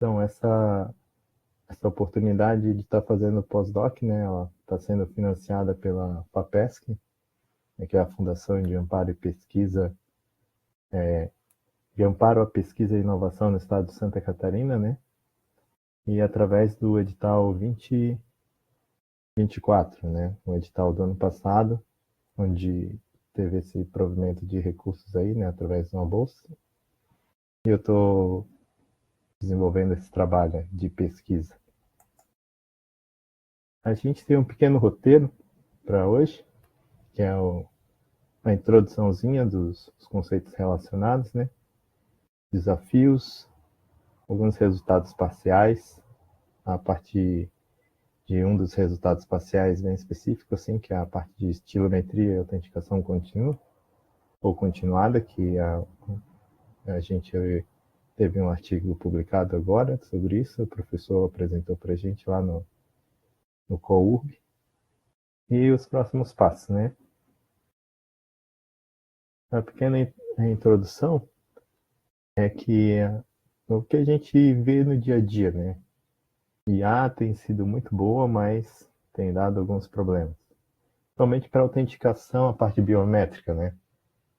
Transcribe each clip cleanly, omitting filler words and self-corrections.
Então, essa oportunidade de estar fazendo pós-doc, né, ela está sendo financiada pela FAPESC, né, que é a Fundação de Amparo e Pesquisa, de Amparo à Pesquisa e Inovação no Estado de Santa Catarina, né, e através do edital 2024, né, o edital do ano passado, onde teve esse provimento de recursos aí, né, através de uma bolsa. E eu estou desenvolvendo esse trabalho de pesquisa. A gente tem um pequeno roteiro para hoje, que é a introduçãozinha dos conceitos relacionados, né? Desafios, alguns resultados parciais, a partir de um dos resultados parciais bem específico, assim, que é a parte de estilometria e autenticação contínua, ou continuada, que a gente teve um artigo publicado agora sobre isso, o professor apresentou para a gente lá no COURB, e os próximos passos, né? A pequena introdução é que o que a gente vê no dia a dia, né? IA tem sido muito boa, mas tem dado alguns problemas. Principalmente para autenticação, a parte biométrica, né?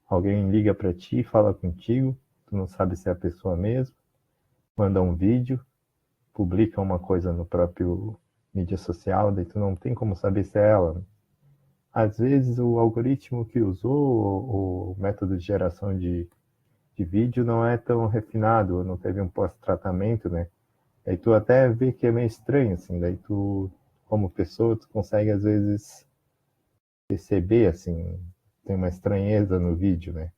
Alguém liga para ti, fala contigo, tu não sabe se é a pessoa mesmo, manda um vídeo, publica uma coisa no próprio mídia social, daí tu não tem como saber se é ela. Às vezes o algoritmo que usou, o método de geração de vídeo não é tão refinado, não teve um pós-tratamento, né? Aí tu até vê que é meio estranho, assim, daí tu, como pessoa, tu consegue às vezes perceber, assim, tem uma estranheza no vídeo, né?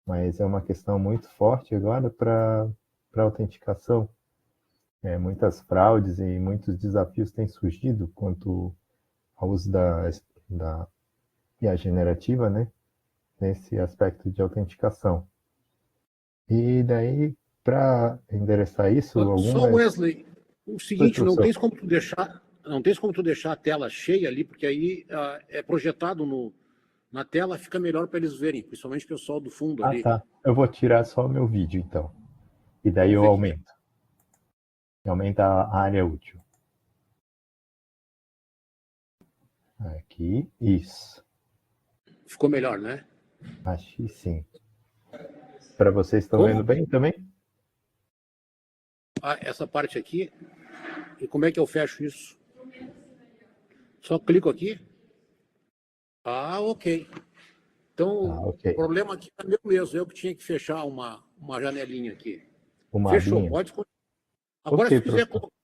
Mas é uma questão muito forte agora para autenticação. Muitas fraudes e muitos desafios têm surgido quanto ao uso da IA generativa, né? Nesse aspecto de autenticação. E daí, para endereçar isso, Só algumas... Wesley, o Oi, seguinte, professor. não tens como tu deixar a tela cheia ali, porque aí é projetado na tela, fica melhor para eles verem, principalmente o pessoal do fundo Ah, ali. tá. Eu vou tirar só o meu vídeo, então. E daí Vamos eu ver o que é. aumento. Aumenta a área útil. Aqui, isso. Ficou melhor, né? Acho que sim. Para vocês estão vendo Como? bem também? Essa parte aqui. E como é que eu fecho isso? Só clico aqui? Ok. Então, Ah, ok. o problema aqui é meu mesmo. Eu que tinha que fechar uma janelinha aqui. Uma Fechou, abinha. pode continuar. Agora, Ok, se quiser professor. colocar,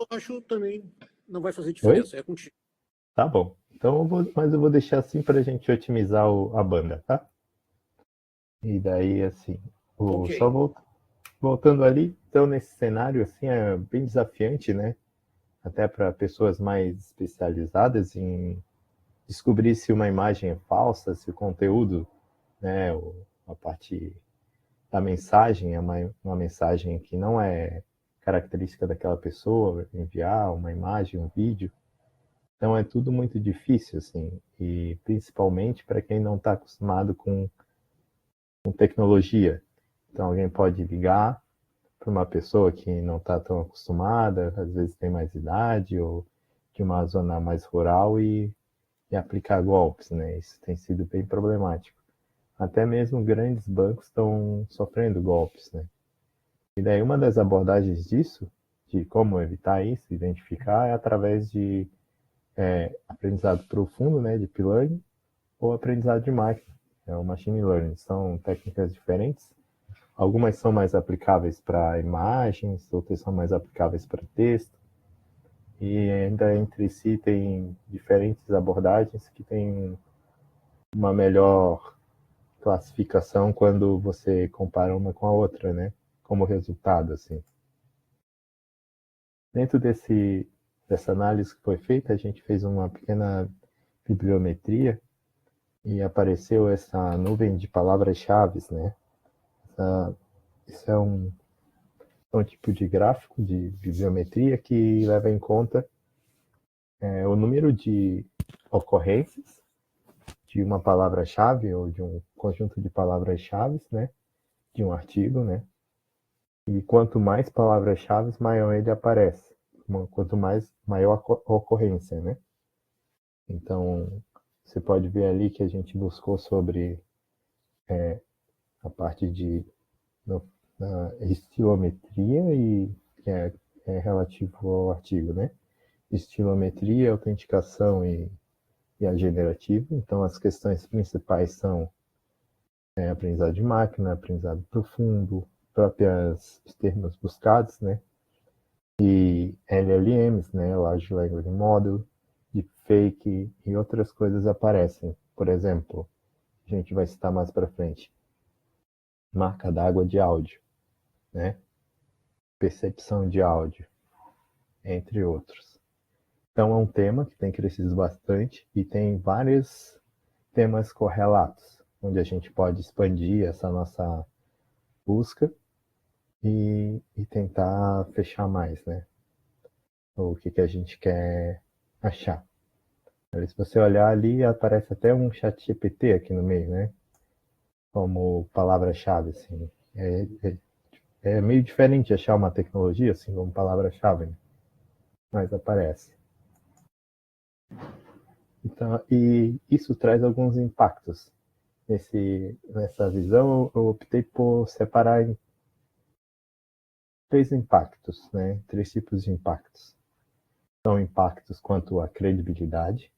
eu acho também não vai fazer Oi? diferença. É contigo. Tá bom. Então, mas eu vou deixar assim para a gente otimizar a banda, tá? E daí, assim, Ok. só voltando ali, então nesse cenário, assim, é bem desafiante, né? Até para pessoas mais especializadas em descobrir se uma imagem é falsa, se o conteúdo, né, a parte da mensagem é uma mensagem que não é característica daquela pessoa, enviar uma imagem, um vídeo. Então é tudo muito difícil, assim, e principalmente para quem não está acostumado com tecnologia. Então alguém pode ligar para uma pessoa que não está tão acostumada, às vezes tem mais idade ou de uma zona mais rural e aplicar golpes, né? Isso tem sido bem problemático. Até mesmo grandes bancos estão sofrendo golpes, né? E daí uma das abordagens disso, de como evitar isso, identificar, é através de aprendizado profundo, né, Deep Learning, ou aprendizado de máquina, é o Machine Learning. São técnicas diferentes. Algumas são mais aplicáveis para imagens, outras são mais aplicáveis para texto. E ainda entre si tem diferentes abordagens que têm uma melhor classificação quando você compara uma com a outra, né? Como resultado, assim. Dentro dessa análise que foi feita, a gente fez uma pequena bibliometria e apareceu essa nuvem de palavras-chave, né? Isso é um tipo de gráfico de bibliometria que leva em conta o número de ocorrências de uma palavra-chave ou de um conjunto de palavras-chave, né? De um artigo, né? E quanto mais palavras-chave, maior ele aparece. Quanto mais, maior a ocorrência, né? Então, você pode ver ali que a gente buscou sobre a parte de na estilometria e que é relativo ao artigo, né? Estilometria, autenticação e a generativa. Então, as questões principais são aprendizado de máquina, aprendizado profundo, próprios termos buscados, né? E LLMs, né? Large Language Model, Deepfake e outras coisas aparecem. Por exemplo, a gente vai citar mais para frente, marca d'água de áudio, né? Percepção de áudio, entre outros. Então é um tema que tem crescido bastante e tem vários temas correlatos, onde a gente pode expandir essa nossa busca e tentar fechar mais, né? O que a gente quer achar. Se você olhar ali, aparece até um chat GPT aqui no meio, né? Como palavra-chave, assim. É meio diferente achar uma tecnologia assim como palavra-chave, né? Mas aparece. Então, e isso traz alguns impactos. Nessa visão, eu optei por separar em três impactos, né? Três tipos de impactos. São impactos quanto à credibilidade,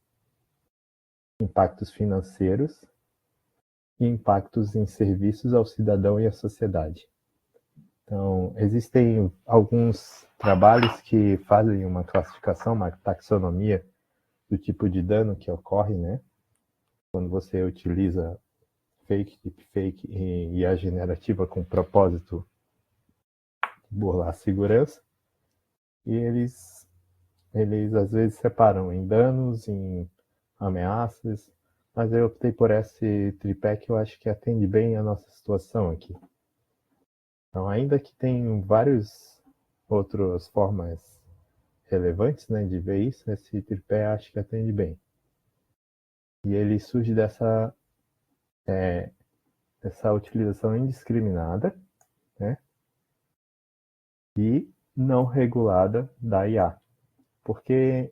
impactos financeiros e impactos em serviços ao cidadão e à sociedade. Então, existem alguns trabalhos que fazem uma classificação, uma taxonomia do tipo de dano que ocorre, né? Quando você utiliza fake, deepfake e a generativa com propósito de burlar a segurança. E eles às vezes separam em danos, em ameaças, mas eu optei por esse tripé que eu acho que atende bem a nossa situação aqui. Então, ainda que tem várias outras formas relevantes, né, de ver isso, esse tripé acho que atende bem. E ele surge dessa utilização indiscriminada, né, e não regulada da IA. Por que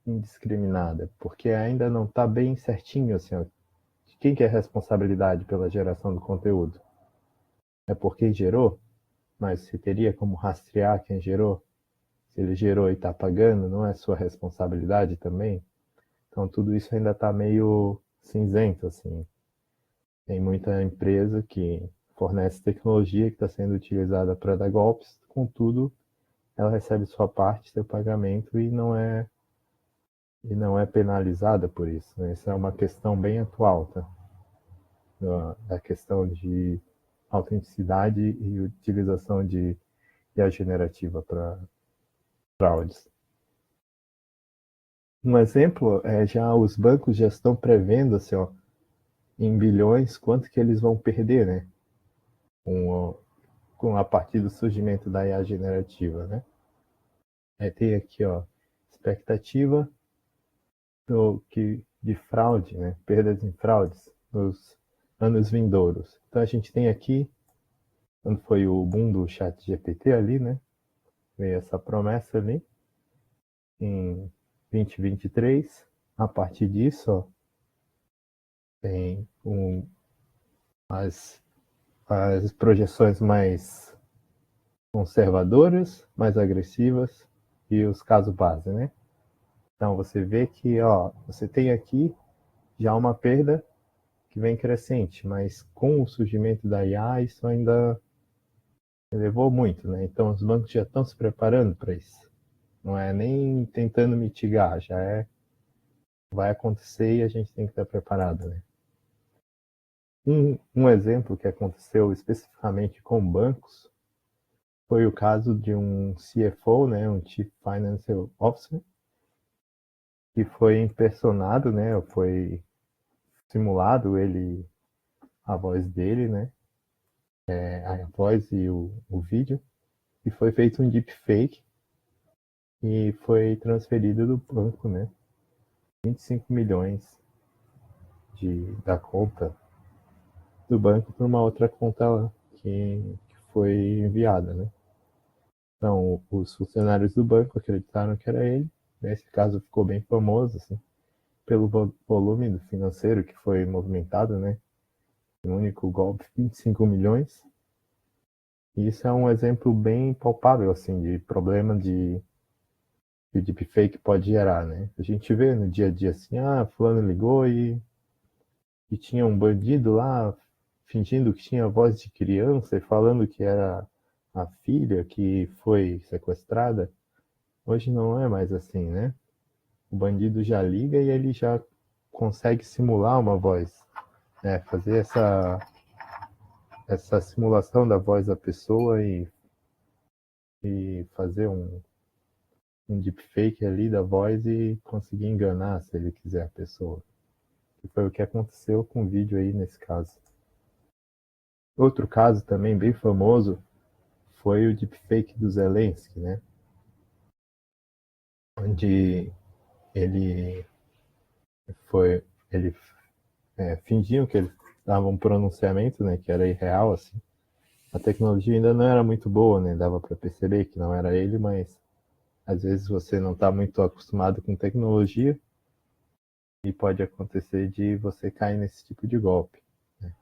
indiscriminada? Porque ainda não está bem certinho assim, ó, de quem que é a responsabilidade pela geração do conteúdo. É por quem gerou? Mas você teria como rastrear quem gerou? Se ele gerou e está pagando, não é sua responsabilidade também? Então tudo isso ainda está meio cinzento, assim. Tem muita empresa que fornece tecnologia que está sendo utilizada para dar golpes, contudo, ela recebe sua parte, seu pagamento e não é penalizada por isso. Né? Essa é uma questão bem atual, tá? Da questão de autenticidade e utilização de IA generativa para fraudes. Um exemplo é já os bancos já estão prevendo assim, ó, em bilhões quanto que eles vão perder, né? Com a partir do surgimento da IA generativa, né? Aí tem aqui, ó, expectativa de fraude, né? Perdas em fraudes nos anos vindouros. Então a gente tem aqui, quando foi o boom do chat GPT ali, né? Veio essa promessa ali em 2023. A partir disso, ó, tem as projeções mais conservadoras, mais agressivas e os casos base, né? Então você vê que, ó, você tem aqui já uma perda que vem crescente, mas com o surgimento da IA isso ainda elevou muito, né? Então os bancos já estão se preparando para isso. Não é nem tentando mitigar, já vai acontecer e a gente tem que estar preparado, né? Um exemplo que aconteceu especificamente com bancos foi o caso de um CFO, né, um Chief Financial Officer, que foi impersonado, né, foi simulado a voz dele, né, a voz e o vídeo, e foi feito um deepfake e foi transferido do banco, né, 25 milhões da conta do banco para uma outra conta lá, que foi enviada, né? Então, os funcionários do banco acreditaram que era ele. Nesse caso, ficou bem famoso, assim, pelo volume do financeiro que foi movimentado, né? Um único golpe, 25 milhões. E isso é um exemplo bem palpável, assim, de problema que o deepfake pode gerar, né? A gente vê no dia a dia assim, fulano ligou e tinha um bandido lá fingindo que tinha voz de criança e falando que era a filha que foi sequestrada. Hoje não é mais assim, né? O bandido já liga e ele já consegue simular uma voz, né? Fazer essa simulação da voz da pessoa e fazer um deepfake ali da voz e conseguir enganar, se ele quiser, a pessoa. Que foi o que aconteceu com o vídeo aí nesse caso. Outro caso também bem famoso foi o deepfake do Zelensky, né? Onde ele foi, ele fingiam que ele dava um pronunciamento, né, que era irreal, assim. A tecnologia ainda não era muito boa, né? Dava para perceber que não era ele, mas às vezes você não está muito acostumado com tecnologia e pode acontecer de você cair nesse tipo de golpe. Né?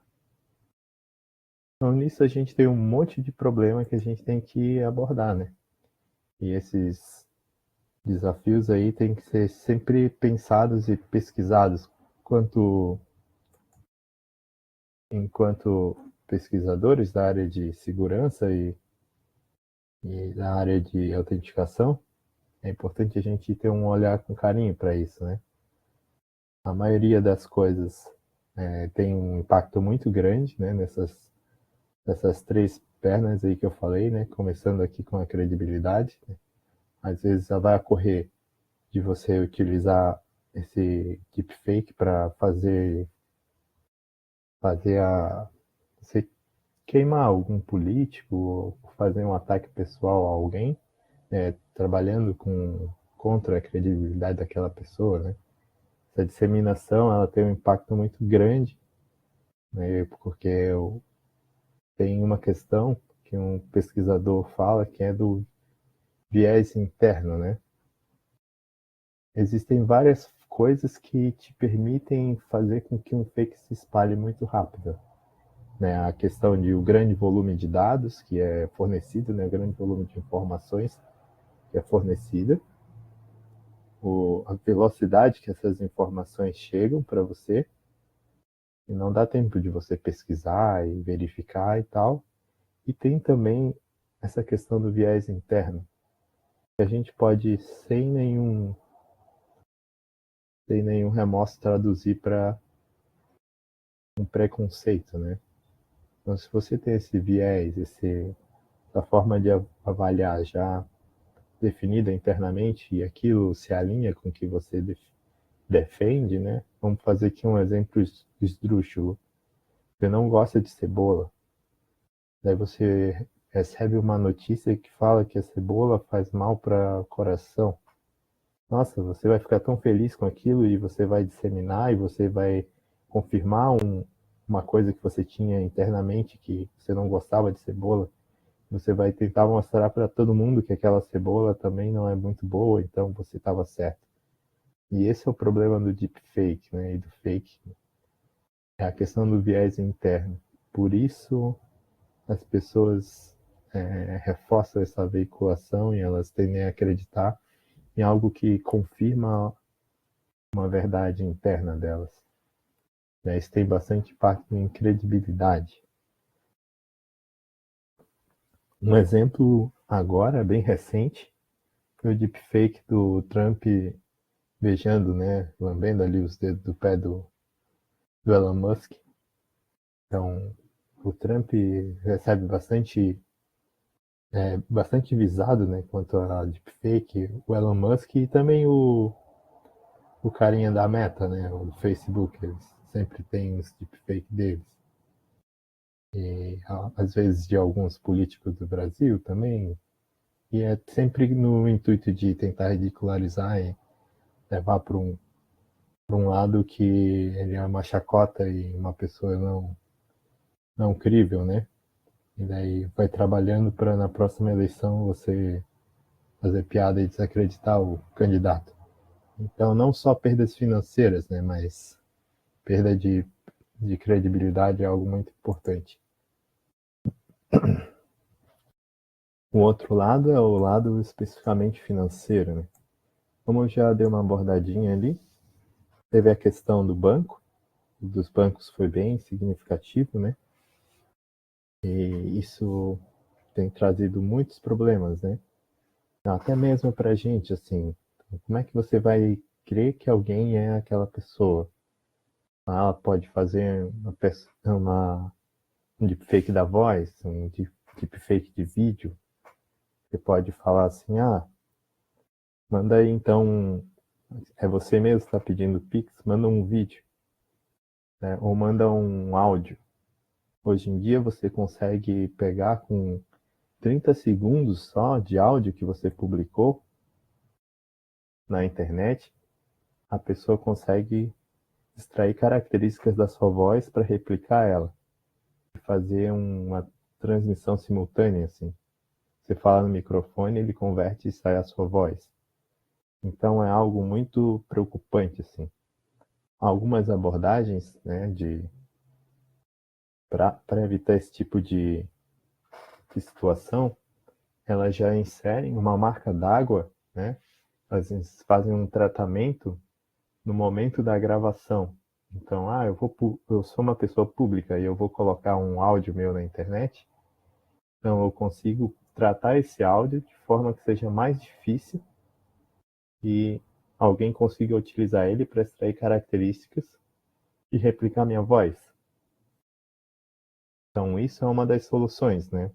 Então, nisso a gente tem um monte de problema que a gente tem que abordar, né? E esses desafios aí têm que ser sempre pensados e pesquisados enquanto pesquisadores da área de segurança e da área de autenticação. É importante a gente ter um olhar com carinho para isso, né? A maioria das coisas tem um impacto muito grande, né? Nessas três pernas aí que eu falei, né? Começando aqui com a credibilidade. Né? Às vezes ela vai ocorrer de você utilizar esse deepfake para fazer você queimar algum político ou fazer um ataque pessoal a alguém, trabalhando contra a credibilidade daquela pessoa, né? Essa disseminação ela tem um impacto muito grande, né? Porque tem uma questão que um pesquisador fala que é do viés interno, né? Existem várias coisas que te permitem fazer com que um fake se espalhe muito rápido. Né? A questão de o grande volume de dados que é fornecido, né? O grande volume de informações que é fornecida, a velocidade que essas informações chegam para você, e não dá tempo de você pesquisar e verificar e tal. E tem também essa questão do viés interno, que a gente pode, sem nenhum remorso, traduzir para um preconceito, né? Então, se você tem esse viés, essa forma de avaliar já definida internamente e aquilo se alinha com o que você defende, né? Vamos fazer aqui um exemplo esdrúxulo. Você não gosta de cebola, daí você recebe uma notícia que fala que a cebola faz mal para o coração. Nossa, você vai ficar tão feliz com aquilo e você vai disseminar e você vai confirmar uma coisa que você tinha internamente, que você não gostava de cebola. Você vai tentar mostrar para todo mundo que aquela cebola também não é muito boa, então você estava certo. E esse é o problema do deepfake, né, e do fake. É a questão do viés interno. Por isso as pessoas reforçam essa veiculação e elas tendem a acreditar em algo que confirma uma verdade interna delas. Isso tem bastante impacto em credibilidade. Um exemplo agora, bem recente, foi o deepfake do Trump beijando, né, lambendo ali os dedos do pé do Elon Musk. Então, o Trump recebe bastante visado, né, quanto a deepfake, o Elon Musk e também o carinha da Meta, né, o Facebook, eles sempre têm os deepfake deles. E às vezes de alguns políticos do Brasil também, e é sempre no intuito de tentar ridicularizar e levar para um lado que ele é uma chacota e uma pessoa não crível, né? E daí vai trabalhando para na próxima eleição você fazer piada e desacreditar o candidato. Então, não só perdas financeiras, né, mas perda de credibilidade é algo muito importante. O outro lado é o lado especificamente financeiro, né? Como eu já dei uma abordadinha ali, teve a questão do banco, dos bancos foi bem significativo, né? E isso tem trazido muitos problemas, né? Até mesmo para a gente, assim, como é que você vai crer que alguém é aquela pessoa? Ela pode fazer um deepfake da voz, um deepfake de vídeo. Você pode falar assim, manda aí então, é você mesmo que está pedindo Pix, manda um vídeo, né? Ou manda um áudio. Hoje em dia você consegue pegar com 30 segundos só de áudio que você publicou na internet, a pessoa consegue extrair características da sua voz para replicar ela e fazer uma transmissão simultânea, assim. Você fala no microfone, ele converte e sai a sua voz. Então é algo muito preocupante, assim. Algumas abordagens, né, para evitar esse tipo de situação, elas já inserem uma marca d'água, né? Elas fazem um tratamento no momento da gravação. Então, eu sou uma pessoa pública e eu vou colocar um áudio meu na internet, então eu consigo tratar esse áudio de forma que seja mais difícil e alguém consiga utilizar ele para extrair características e replicar minha voz. Então, isso é uma das soluções, né,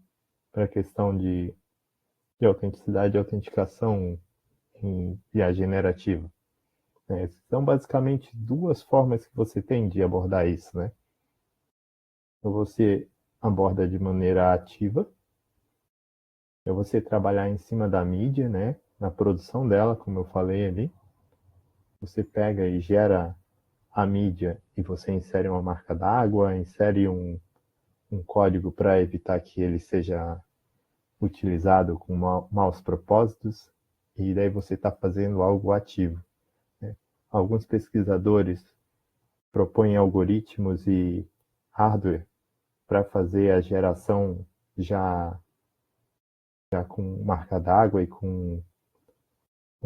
para a questão de autenticidade e autenticação em IA generativa. São basicamente duas formas que você tem de abordar isso, né? Então, você aborda de maneira ativa, é você trabalhar em cima da mídia, né? Na produção dela, como eu falei ali. Você pega e gera a mídia e você insere uma marca d'água, insere um código para evitar que ele seja utilizado com maus propósitos, e daí você está fazendo algo ativo, né? Alguns pesquisadores propõem algoritmos e hardware para fazer a geração já com marca d'água e com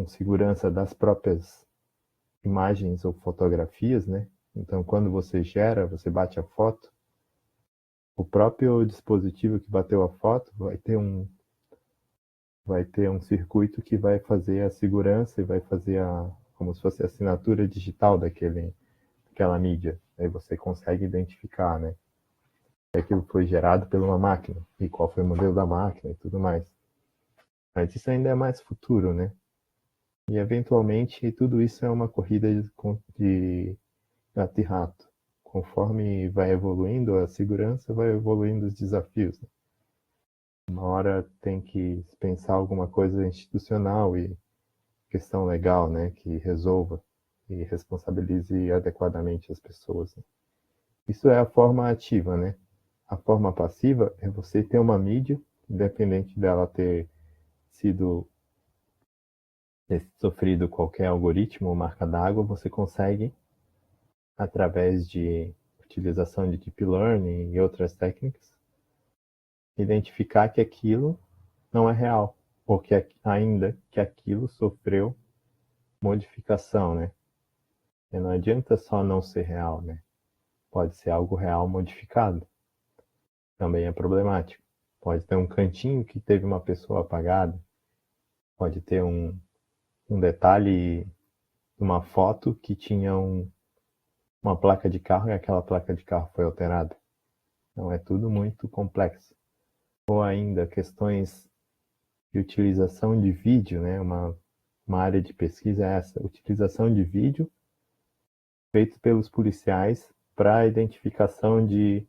segurança das próprias imagens ou fotografias, né? Então, quando você gera, você bate a foto, o próprio dispositivo que bateu a foto vai ter um circuito que vai fazer a segurança e vai fazer como se fosse a assinatura digital daquela mídia. Aí você consegue identificar, né? Que aquilo foi gerado por uma máquina e qual foi o modelo da máquina e tudo mais. Mas isso ainda é mais futuro, né? E eventualmente tudo isso é uma corrida de gato e rato. Conforme vai evoluindo a segurança, vai evoluindo os desafios, né? Uma hora tem que pensar alguma coisa institucional e questão legal, né, que resolva e responsabilize adequadamente as pessoas, né? Isso é a forma ativa, né? A forma passiva é você ter uma mídia, independente dela ter sido ter sofrido qualquer algoritmo ou marca d'água, você consegue, através de utilização de deep learning e outras técnicas, identificar que aquilo não é real, ou que ainda que aquilo sofreu modificação, né? E não adianta só não ser real, né? Pode ser algo real modificado. Também é problemático. Pode ter um cantinho que teve uma pessoa apagada, pode ter um detalhe de uma foto que tinha uma placa de carro e aquela placa de carro foi alterada. Então é tudo muito complexo. Ou ainda questões de utilização de vídeo, né? Uma área de pesquisa é essa, utilização de vídeo feitos pelos policiais para a identificação de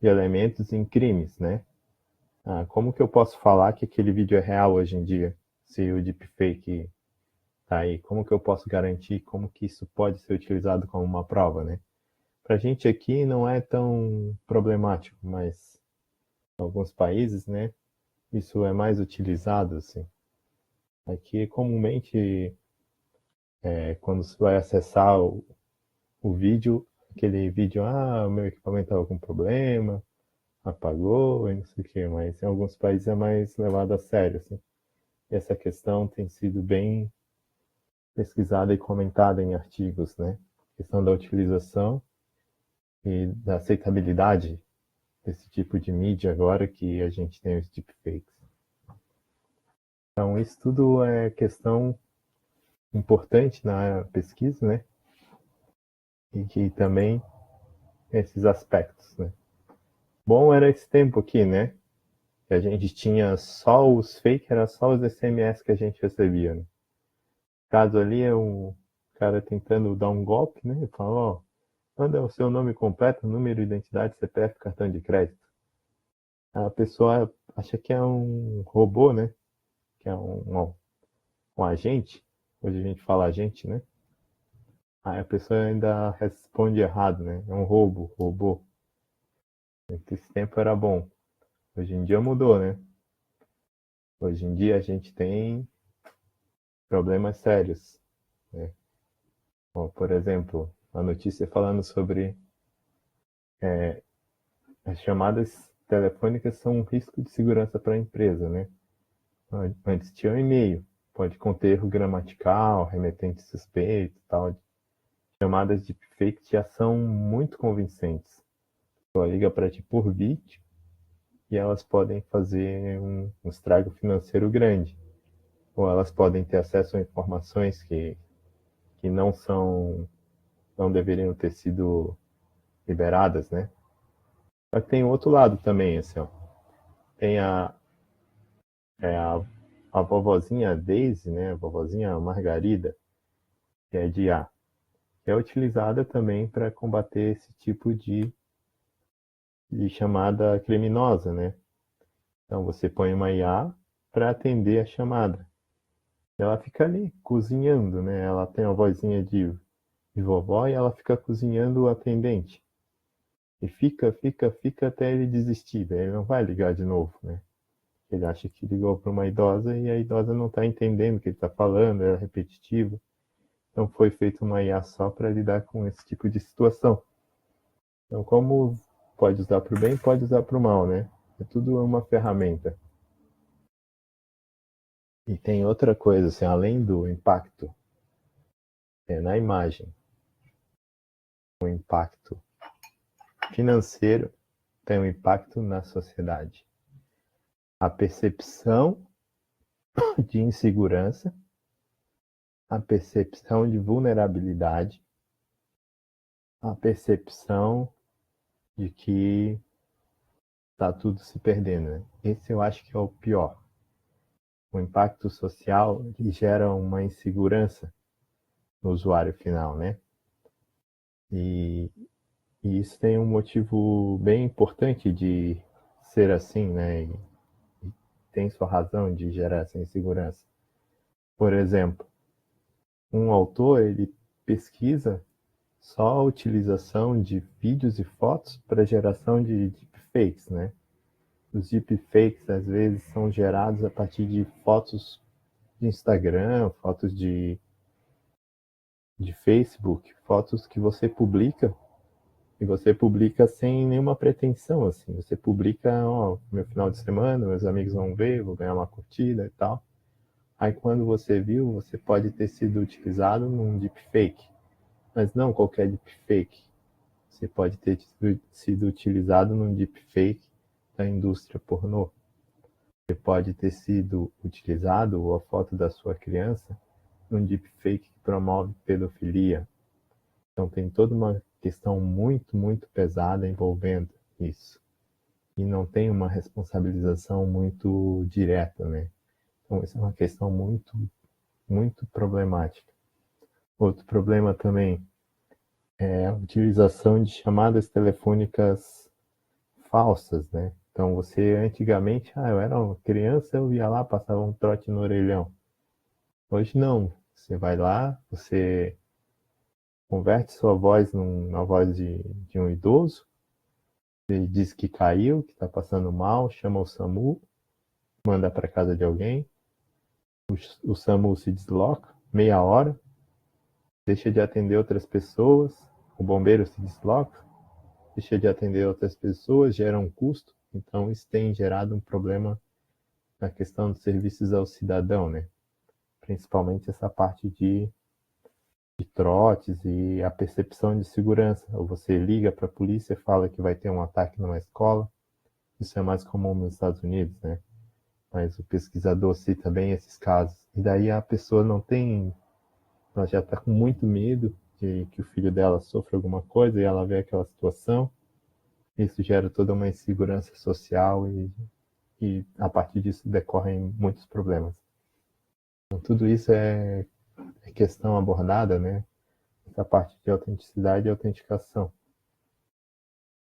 elementos em crimes, né? Como que eu posso falar que aquele vídeo é real hoje em dia, se o deepfake tá aí? Como que eu posso garantir como que isso pode ser utilizado como uma prova, né? Para a gente aqui não é tão problemático, mas Em alguns países, né, isso é mais utilizado, assim. Aqui, comumente, quando você vai acessar o vídeo, aquele vídeo, o meu equipamento estava com problema, apagou, e não sei o quê, mas em alguns países é mais levado a sério, assim. E essa questão tem sido bem pesquisada e comentada em artigos, né? A questão da utilização e da aceitabilidade desse tipo de mídia agora que a gente tem os deepfakes. Então, isso tudo é questão importante na pesquisa, né? E que também esses aspectos, né? Bom era esse tempo aqui, né? Que a gente tinha só os fake, era só os SMS que a gente recebia, né? Caso ali é um cara tentando dar um golpe, né? Ele fala, ó, manda o seu nome completo, número de identidade, CPF, cartão de crédito. A pessoa acha que é um robô, né? Que é um agente. Hoje a gente fala agente, né? Aí a pessoa ainda responde errado, né? É um robô. Esse tempo era bom. Hoje em dia mudou, né? Hoje em dia a gente tem problemas sérios, né? Bom, por exemplo, a notícia falando sobre as chamadas telefônicas são um risco de segurança para a empresa, né? Antes tinha um e-mail, pode conter erro gramatical, remetente suspeito, tal. Chamadas de fake já são muito convincentes. Ela liga para ti por vídeo e elas podem fazer um estrago financeiro grande. Ou elas podem ter acesso a informações que não deveriam ter sido liberadas, né? Só que tem outro lado também, assim, ó. Tem é a, a vovozinha Daisy, né? A vovozinha Margarida, que é de A. Que é utilizada também para combater esse tipo de chamada criminosa, né? Então você põe uma IA para atender a chamada. Ela fica ali cozinhando, né? Ela tem a vozinha de vovó e ela fica cozinhando o atendente. E fica até ele desistir. Daí ele não vai ligar de novo, né? Ele acha que ligou para uma idosa e a idosa não está entendendo o que ele está falando, é repetitivo. Então foi feita uma IA só para lidar com esse tipo de situação. Então, como pode usar para o bem, pode usar para o mal, né? É tudo uma ferramenta. E tem outra coisa, assim, além do impacto na imagem, o impacto financeiro tem um impacto na sociedade. A percepção de insegurança, a percepção de vulnerabilidade, a percepção de que está tudo se perdendo. Né? Esse eu acho que é o pior. O impacto social que gera uma insegurança no usuário final, né? E, e isso tem um motivo bem importante de ser assim, né? E tem sua razão de gerar essa insegurança. Por exemplo, um autor ele pesquisa só a utilização de vídeos e fotos para geração de deepfakes, né? Os deepfakes às vezes são gerados a partir de fotos de Instagram, fotos de Facebook, fotos que você publica e você publica sem nenhuma pretensão, assim. Você publica, ó, meu final de semana, meus amigos vão ver, vou ganhar uma curtida e tal. Aí quando você viu, você pode ter sido utilizado num deepfake, mas não qualquer deepfake. Você pode ter sido utilizado num deepfake da indústria pornô. Você pode ter sido utilizado, ou a foto da sua criança, num deepfake que promove pedofilia. Então tem toda uma questão muito, muito pesada envolvendo isso. E não tem uma responsabilização muito direta, né? Então isso é uma questão muito, muito problemática. Outro problema também é a utilização de chamadas telefônicas falsas, né? Então você antigamente, eu era uma criança, eu ia lá, passava um trote no orelhão. Hoje não. Você vai lá, você converte sua voz numa voz de um idoso, Ele diz que caiu, que está passando mal, chama o SAMU, manda para casa de alguém, o SAMU se desloca, meia hora, deixa de atender outras pessoas, o bombeiro se desloca, deixa de atender outras pessoas, gera um custo, então isso tem gerado um problema na questão dos serviços ao cidadão, né? Principalmente essa parte de trotes e a percepção de segurança. Ou você liga para a polícia e fala que vai ter um ataque numa escola, isso é mais comum nos Estados Unidos, né? Mas o pesquisador cita bem esses casos. E daí a pessoa não tem, ela já está com muito medo de que o filho dela sofra alguma coisa e ela vê aquela situação. Isso gera toda uma insegurança social e a partir disso decorrem muitos problemas. Então, tudo isso é questão abordada, né? Essa parte de autenticidade e autenticação.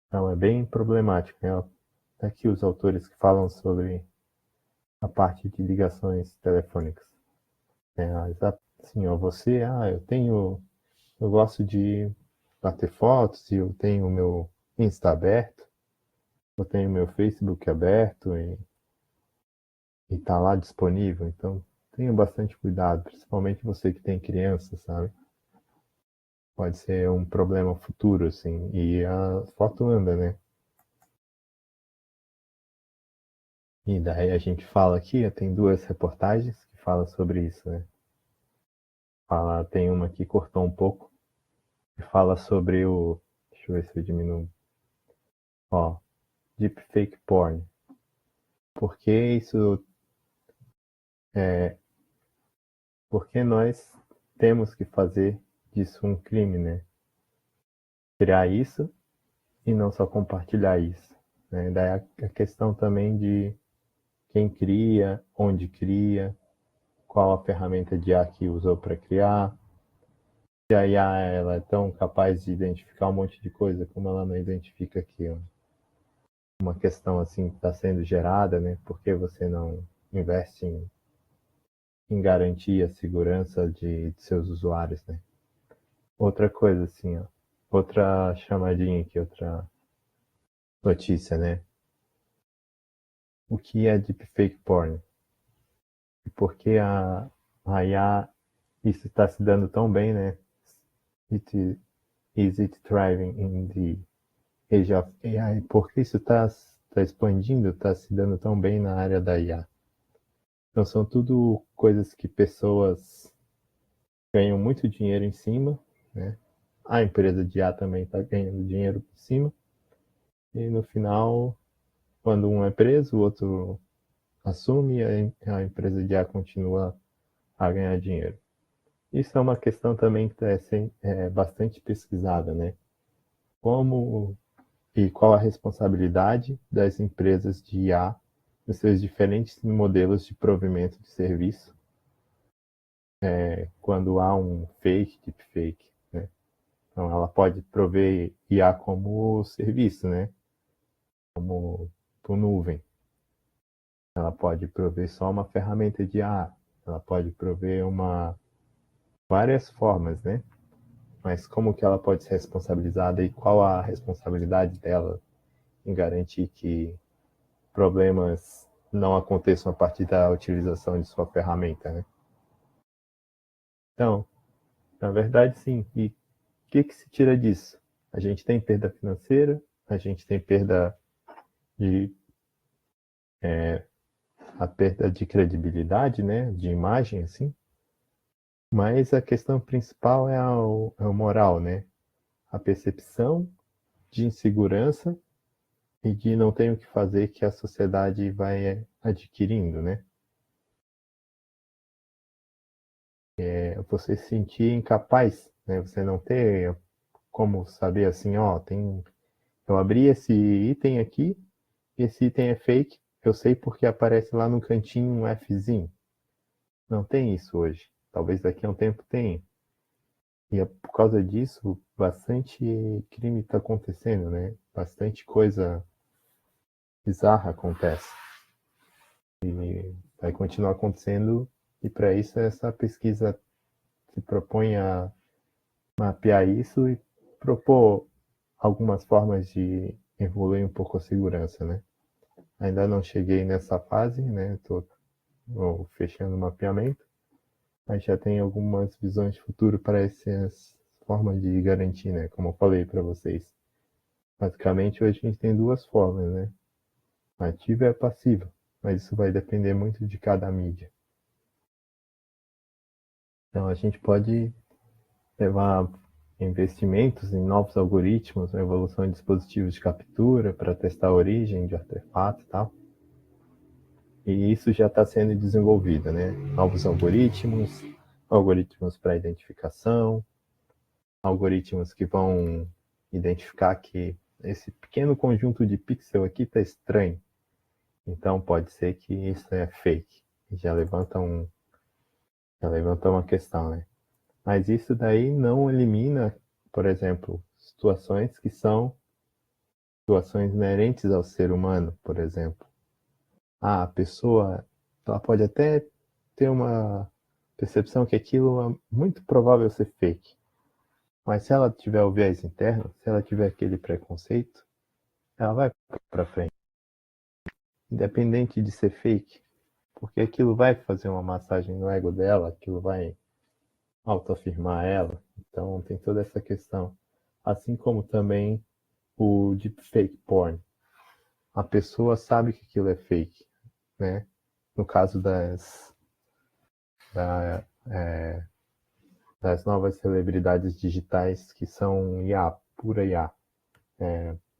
Então, é bem problemático, né? Aqui os autores que falam sobre a parte de ligações telefônicas. Assim, ó, você, eu gosto de bater fotos e eu tenho o meu Insta aberto, eu tenho o meu Facebook aberto e tá lá disponível. Então, tenha bastante cuidado, principalmente você que tem criança, sabe? Pode ser um problema futuro, assim. E a foto anda, né? E daí a gente fala aqui, tem duas reportagens que falam sobre isso, né? Tem uma que cortou um pouco, que fala sobre o. Deixa eu ver se eu diminuo. Ó, deepfake porn. Porque isso porque nós temos que fazer disso um crime, né? Criar isso e não só compartilhar isso, né? Daí a questão também de quem cria, onde cria, qual a ferramenta de IA que usou para criar. Se a IA ela é tão capaz de identificar um monte de coisa, como ela não identifica aqui uma questão assim que está sendo gerada, né? Por que você não investe em garantir a segurança de seus usuários, né? Outra coisa assim, ó, outra chamadinha aqui, outra notícia, né? O que é deepfake porn? E por que a IA isso está se dando tão bem, né? Is it thriving in the age of AI? Por que isso está expandindo, está se dando tão bem na área da IA? Então são tudo coisas que pessoas ganham muito dinheiro em cima, né? A empresa de IA também está ganhando dinheiro por cima. E no final, quando um é preso, o outro assume e a empresa de IA continua a ganhar dinheiro. Isso é uma questão também que é bastante pesquisada, né? Como e qual a responsabilidade das empresas de IA nos seus diferentes modelos de provimento de serviço quando há um fake, deepfake, né? Então ela pode prover IA como serviço, né? Como por nuvem. Ela pode prover só uma ferramenta de IA. Ela pode prover várias formas, né? Mas como que ela pode ser responsabilizada e qual a responsabilidade dela em garantir que problemas não aconteçam a partir da utilização de sua ferramenta, né? Então, na verdade, sim. E o que se tira disso? A gente tem perda financeira, a gente tem de a perda de credibilidade, né, de imagem, assim. Mas a questão principal é o moral, né? A percepção de insegurança e de não ter o que fazer que a sociedade vai adquirindo, né? Você se sentir incapaz, né? Você não ter como saber assim, ó, eu abri esse item aqui, esse item é fake, eu sei porque aparece lá no cantinho um Fzinho. Não tem isso hoje. Talvez daqui a um tempo tenha. E é por causa disso, bastante crime está acontecendo, né? Bastante coisa bizarra acontece. E vai continuar acontecendo, e para isso essa pesquisa se propõe a mapear isso e propor algumas formas de evoluir um pouco a segurança, né? Ainda não cheguei nessa fase, né? Estou fechando o mapeamento, mas já tem algumas visões de futuro para essas formas de garantir, né? Como eu falei para vocês. Basicamente, hoje a gente tem duas formas, né? Ativa e a passiva, mas isso vai depender muito de cada mídia. Então, a gente pode levar investimentos em novos algoritmos, na evolução de dispositivos de captura para testar a origem de artefatos e tal. E isso já está sendo desenvolvido, né? Novos algoritmos, algoritmos para identificação, algoritmos que vão identificar que esse pequeno conjunto de pixel aqui está estranho. Então pode ser que isso é fake. Já levanta uma questão, né? Mas isso daí não elimina, por exemplo, situações que são situações inerentes ao ser humano, por exemplo. A pessoa ela pode até ter uma percepção que aquilo é muito provável ser fake. Mas se ela tiver o viés interno, se ela tiver aquele preconceito, ela vai para frente. Independente de ser fake, porque aquilo vai fazer uma massagem no ego dela, aquilo vai autoafirmar ela. Então tem toda essa questão. Assim como também o deepfake porn. A pessoa sabe que aquilo é fake, né? No caso das novas celebridades digitais que são IA, pura IA.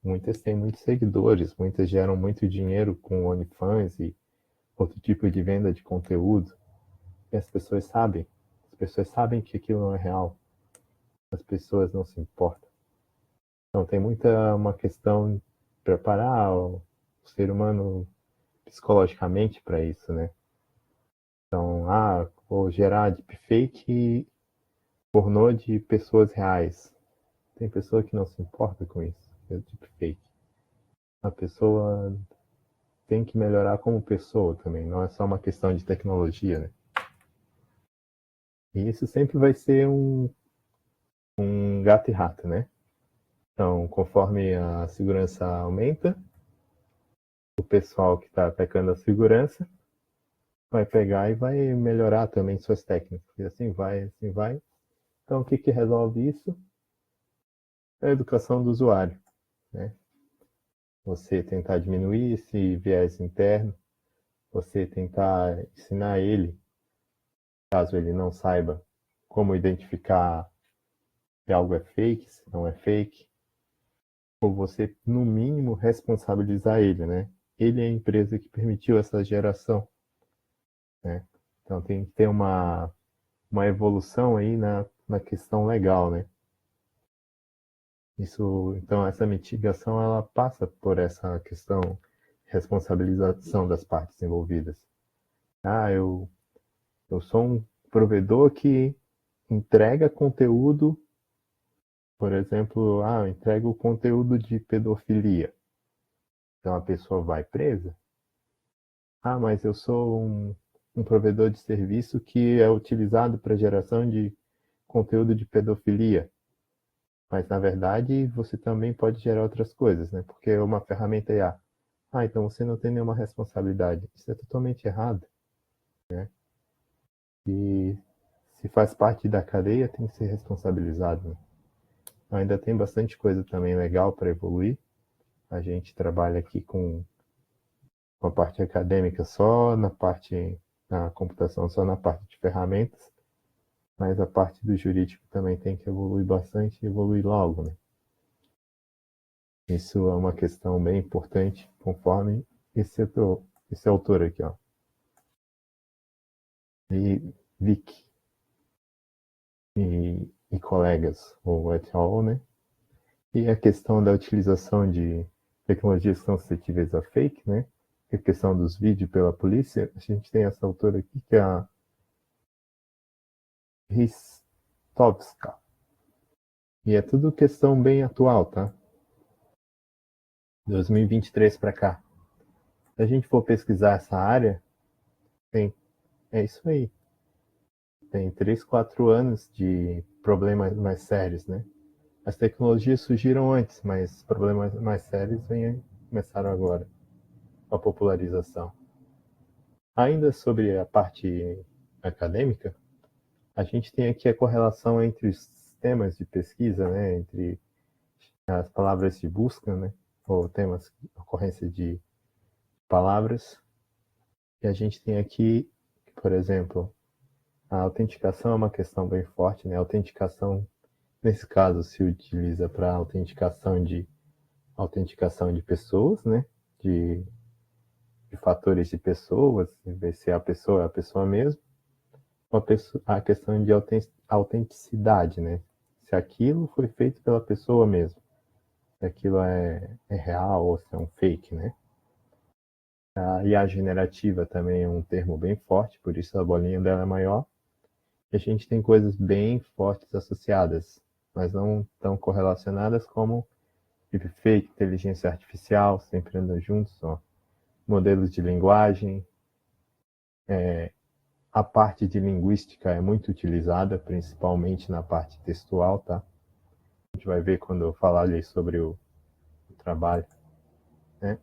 Muitas têm muitos seguidores, muitas geram muito dinheiro com OnlyFans e outro tipo de venda de conteúdo. E as pessoas sabem que aquilo não é real. As pessoas não se importam. Então tem muita uma questão de preparar o ser humano psicologicamente para isso, né? Então, vou gerar deepfake pornô de pessoas reais. Tem pessoa que não se importa com isso, é deepfake. A pessoa tem que melhorar como pessoa também, não é só uma questão de tecnologia, né? E isso sempre vai ser um gato e rato, né? Então, conforme a segurança aumenta, o pessoal que está atacando a segurança vai pegar e vai melhorar também suas técnicas. E assim vai, assim vai. Então, o que, que resolve isso? É a educação do usuário, né? Você tentar diminuir esse viés interno, você tentar ensinar ele, caso ele não saiba como identificar se algo é fake, se não é fake, ou você, no mínimo, responsabilizar ele, né? Ele é a empresa que permitiu essa geração, né? Então tem que ter uma evolução aí na questão legal, né? Isso, então essa mitigação ela passa por essa questão de responsabilização das partes envolvidas. Eu sou um provedor que entrega conteúdo, por exemplo, eu entrego conteúdo de pedofilia. Então a pessoa vai presa. Mas eu sou um provedor de serviço que é utilizado para geração de conteúdo de pedofilia. Mas, na verdade, você também pode gerar outras coisas, né? Porque é uma ferramenta IA. Então você não tem nenhuma responsabilidade. Isso é totalmente errado, né? E se faz parte da cadeia, tem que ser responsabilizado, né? Ainda tem bastante coisa também legal para evoluir. A gente trabalha aqui com a parte acadêmica só, na computação só na parte de ferramentas, mas a parte do jurídico também tem que evoluir bastante e evoluir logo, né? Isso é uma questão bem importante, conforme esse autor aqui, ó. E Vic e colegas, ou et al., né? E a questão da utilização de tecnologias que são suscetíveis a fake, né? A questão dos vídeos pela polícia, a gente tem essa autora aqui, que é a Ristovska. E é tudo questão bem atual, tá? 2023 para cá. Se a gente for pesquisar essa área, é isso aí. Tem 3, 4 anos de problemas mais sérios, né? As tecnologias surgiram antes, mas problemas mais sérios começaram agora, com a popularização. Ainda sobre a parte acadêmica, a gente tem aqui a correlação entre os temas de pesquisa, né, entre as palavras de busca, né, ou temas, ocorrência de palavras. E a gente tem aqui, por exemplo, a autenticação é uma questão bem forte, né? A autenticação, nesse caso, se utiliza para autenticação de pessoas, né? De fatores de pessoas, ver se a pessoa é a pessoa mesmo. A questão de autenticidade, né? Se aquilo foi feito pela pessoa mesmo. Se aquilo é real ou se é um fake, né? A IA generativa também é um termo bem forte, por isso a bolinha dela é maior. E a gente tem coisas bem fortes associadas, mas não tão correlacionadas como deepfake, inteligência artificial, sempre andam juntos, ó. Modelos de linguagem. A parte de linguística é muito utilizada, principalmente na parte textual, tá? A gente vai ver quando eu falar ali sobre o trabalho, né?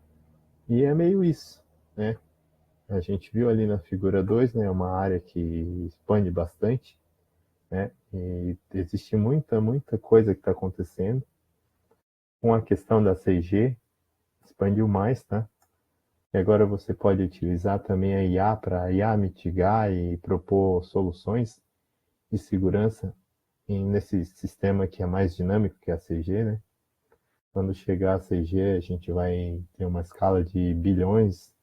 E é meio isso, né? A gente viu ali na figura 2, né, uma área que expande bastante, né? E existe muita coisa que está acontecendo. Com a questão da 6G, expandiu mais, tá? E agora você pode utilizar também a IA para IA mitigar e propor soluções de segurança nesse sistema que é mais dinâmico, que é a 6G, né? Quando chegar a 6G, a gente vai ter uma escala de bilhões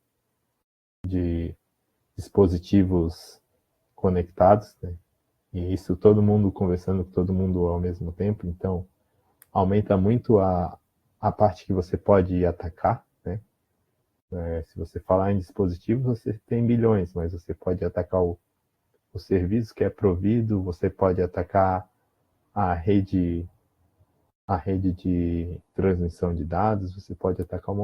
de dispositivos conectados, né? E isso todo mundo conversando com todo mundo ao mesmo tempo, então aumenta muito a parte que você pode atacar, né? Se você falar em dispositivos, você tem bilhões, mas você pode atacar o serviço que é provido, você pode atacar a rede de transmissão de dados, você pode atacar um monte